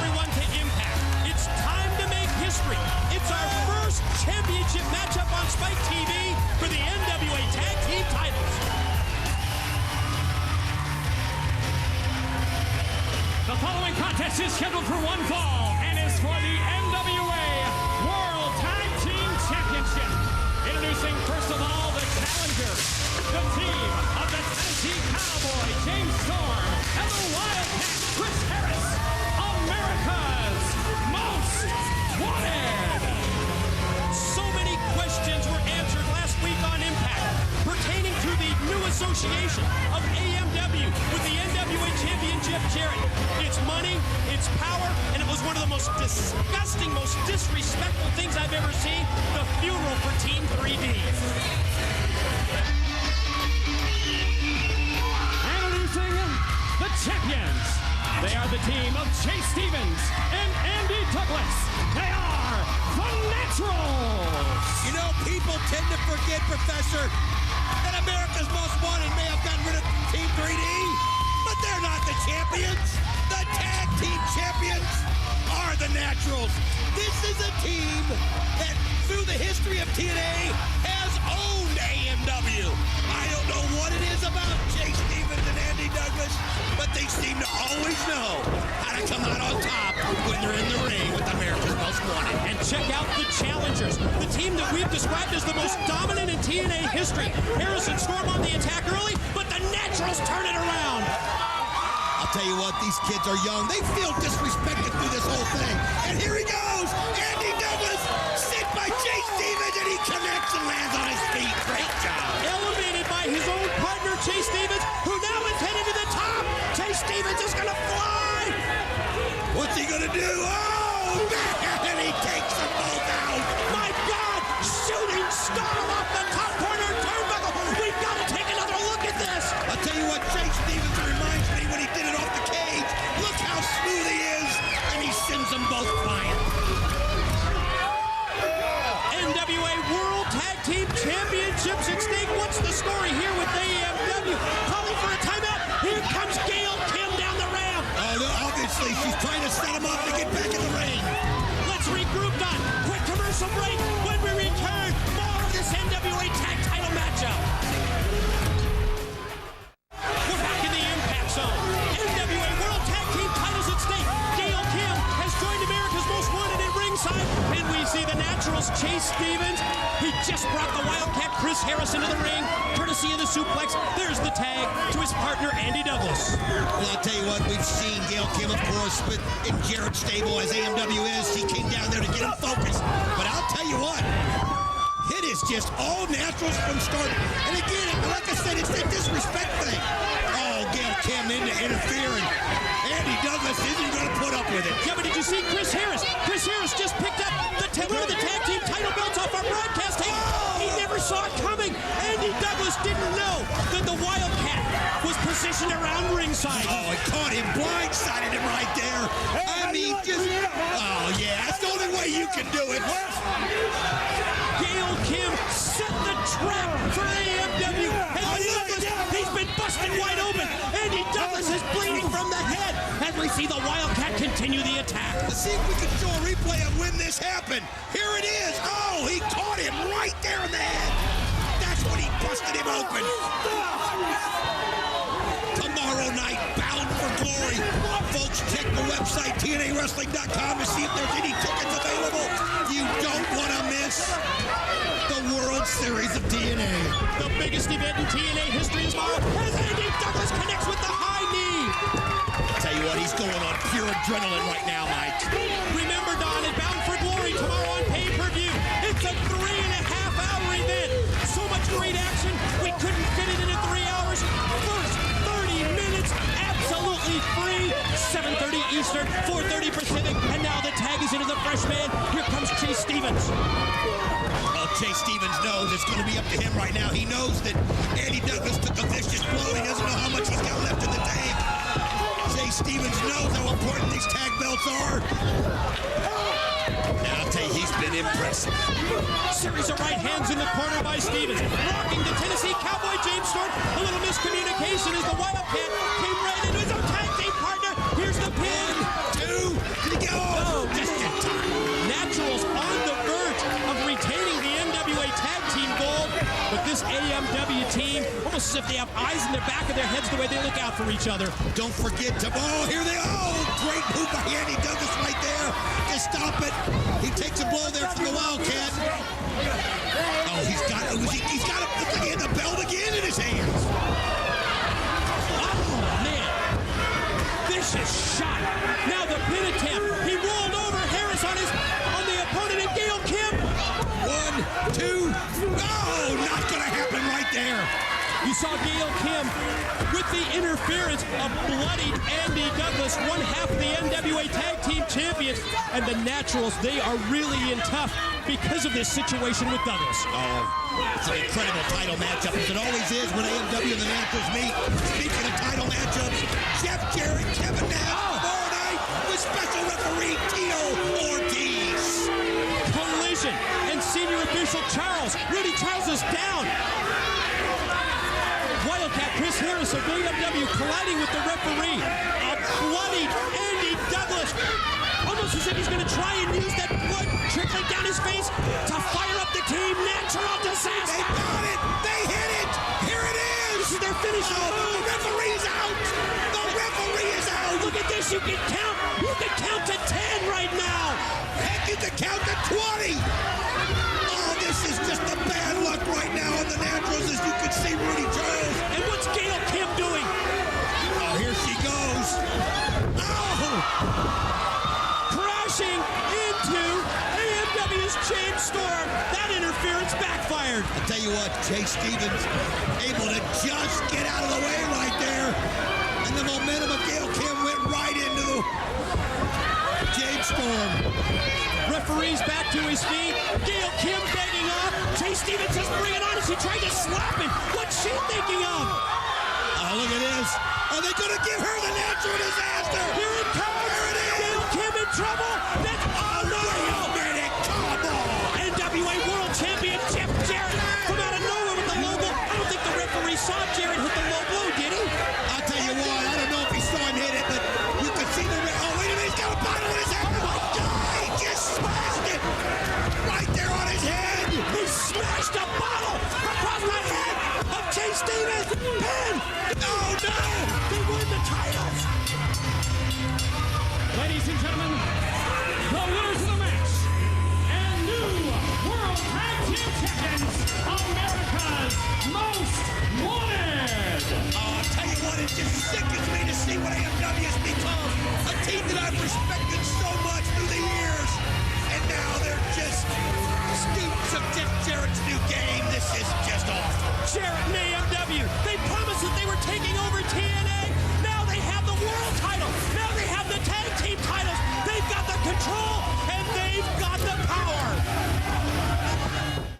everyone to Impact. It's time to make history. It's our first championship matchup on Spike TV for the NWA Tag Team titles. The following contest is scheduled for one fall and is for the NWA World Tag Team Championship. Introducing first of all the challengers, the team of the Tennessee Cowboy, James Storm, and the Wildcat, Chris Harris, America's Most Wanted. So many questions were answered last week on Impact pertaining to the new association of AMW with the NWA Championship Jarrett. It's money, it's power, and it was one of the most disgusting, most disrespectful things I've ever seen, the funeral for Team 3D. Introducing the champions. They are the team of Chase Stevens and Andy Douglas. They are the Naturals. You know, people tend to forget, Professor, that America's Most Wanted may have gotten rid of Team 3D, but they're not the champions. The tag team champions are the Naturals. This is a team that, through the history of TNA, has owned AMW. I don't know what it is about Chase Stevens and Andy Douglas, but they seem to always know how to come out on top when they're in the ring with America's Most Wanted. And check out the challengers, the team that we've described as the most dominant in TNA history. Harris and Storm on the attack early, but the Naturals turn it around. I'll tell you what, these kids are young. They feel disrespected through this whole thing. And here he goes, Andy Douglas, sent by Chase Stevens, and he connects and lands on his feet. Great job. Elevated by his own partner, Chase Stevens, who now is headed to the top. Chase Stevens is going to fly. What's he going to do? Oh, and he takes them both out. My God, shooting star off the top corner turnbuckle. We've got to take another look at this. I'll tell you what, Chase Stevens reminds me when he did it off the cage. Look how smooth he is, and he sends them both flying. NWA World Tag Team Championships at stake. What's the story here with AMW? Calling for a timeout. Here comes Gail Kim down the ramp. Oh, no, obviously, she's trying to set him up to get back in the ring. Let's regroup, Don. Quick commercial break. When we return, more of this NWA Tag Title matchup. We're back in the Impact Zone. NWA World Tag Team titles at stake. Gail Kim has joined America's Most Wanted at ringside. And we see the Naturals, Chase Stevens. He just brought the Wildcat, Chris Harris, into the ring. Courtesy of the suplex. There's the tag to his partner, Andy Douglas. Well, I'll tell you what, we've seen Gail Kim, of course, but in Jarrett's stable, as AMW is, he came down there to get him focused. But I'll tell you what, it is just all Naturals from start. And again, like I said, it's that disrespect thing. Oh, Gail Kim in to interfere, and Andy Douglas isn't going to put up with it. Yeah, but did you see Chris Harris? Chris Harris just picked up one of the tag team title belts off our broadcast table. He never saw it coming. Andy Douglas didn't know that the Wildcat was positioned around ringside. Oh, it caught him, blindsided him right there. I mean, just, oh yeah, that's the only way you can do it. Gail Kim set the trap for AMW. And Douglas, he's been busted wide open. Andy Douglas is bleeding from the head as we see the Wildcat continue the attack. Let's see if we can show a replay of when this happened. Here it is. Oh, he caught him right there in the head. That's when he busted him open. Tomorrow night, Bound for Glory. Folks, check the website, TNAWrestling.com, to see if there's any tickets available. You don't want to miss the World Series of TNA. The biggest event in TNA history is tomorrow as Andy Douglas connects with the high knee. I'll tell you what, he's going on pure adrenaline right now, Mike. Remember, Don, at Bound for Glory tomorrow on pay-per-view. It's a 3.5-hour event. So much great action, we couldn't fit it into 3 hours. First 30 minutes, absolutely free. 7:30 Eastern, 4:30 Pacific, and now the tag is into the fresh man. Here comes Chase Stevens. Well, Chase Stevens knows it's going to be up to him right now. He knows that Andy Douglas took a vicious blow. He doesn't know how much he's got left in the tank. Chase Stevens knows how important these tag belts are. Now, I'll tell you, he's been impressive. Series of right hands in the corner by Stevens. Rocking the Tennessee Cowboy, James Storm. A little miscommunication as the Wildcat came right into his own tag team partner. Here's the pin. 2. Did he almost as if they have eyes in the back of their heads the way they look out for each other. Don't forget to, oh, here they are. Oh, great move by Andy Douglas right there to stop it. He takes a blow there from the Wildcat. Oh, he's got it. Looks like he had the belt again in his hands. Oh, man. Vicious shot. Now the pin attempt. He rolled over Harris on the opponent, and Gail Kim. 1, 2. Oh, not going to happen right there. You saw Gail Kim with the interference of bloodied Andy Douglas, one half of the NWA Tag Team Champions. And the Naturals, they are really in tough because of this situation with Douglas. Oh, it's an incredible title matchup, as it always is when AMW and the Naturals meet. Speaking of title matchups, Jeff Jarrett, Kevin Nash, tomorrow night with special referee Tito Ortiz. Collision, and senior official Rudy Charles is down. Wildcat Chris Harris of AMW colliding with the referee. A bloodied Andy Douglas. Almost as if he's going to try and use that blood trickling down his face to fire up the team. Natural disaster. They got it. They hit it. Here it is. This is their finish. Oh, the referee's out. The referee is out. Look at this. You can count. You can count to 10 right now. Heck, you can count to 20. Oh, this is just a bad luck right now on the Naturals, as you can see Rudy Charles. And what's Gail Kim doing? Oh, here she goes. Oh! Crashing into AMW's James Storm. That interference backfired. I'll tell you what, Jay Stevens able to just get out of the way right there. And the momentum of Gail Kim went right into the James Storm. Referee's back to his feet. Gail Kim begging off. Jay Stevens says bring it on as he tried to slap him. What's she thinking of? Oh, look at this. Are they going to give her the natural disaster? Here it comes. There it is. Gail Kim in trouble. That's Wait a minute. Come on. NWA World Champion Jeff Jarrett from out of nowhere with the low blow. I don't think the referee saw Jarrett hit the low blow, did he? I'll tell you what, I don't know if he saw him hit it, but you could see the... Oh, wait a minute, he's got a bottle in his head. Oh, my God, he just smashed it right there on his head. He smashed a bottle across the head of Jay Stevens. Pin. Oh, no. They won the titles. Ladies and gentlemen, the winners of the match and new World Tag Team Champions, America's Most Wanted. Oh, I'll tell you what, it just sickens me to see what AMW has become. A team that I've respected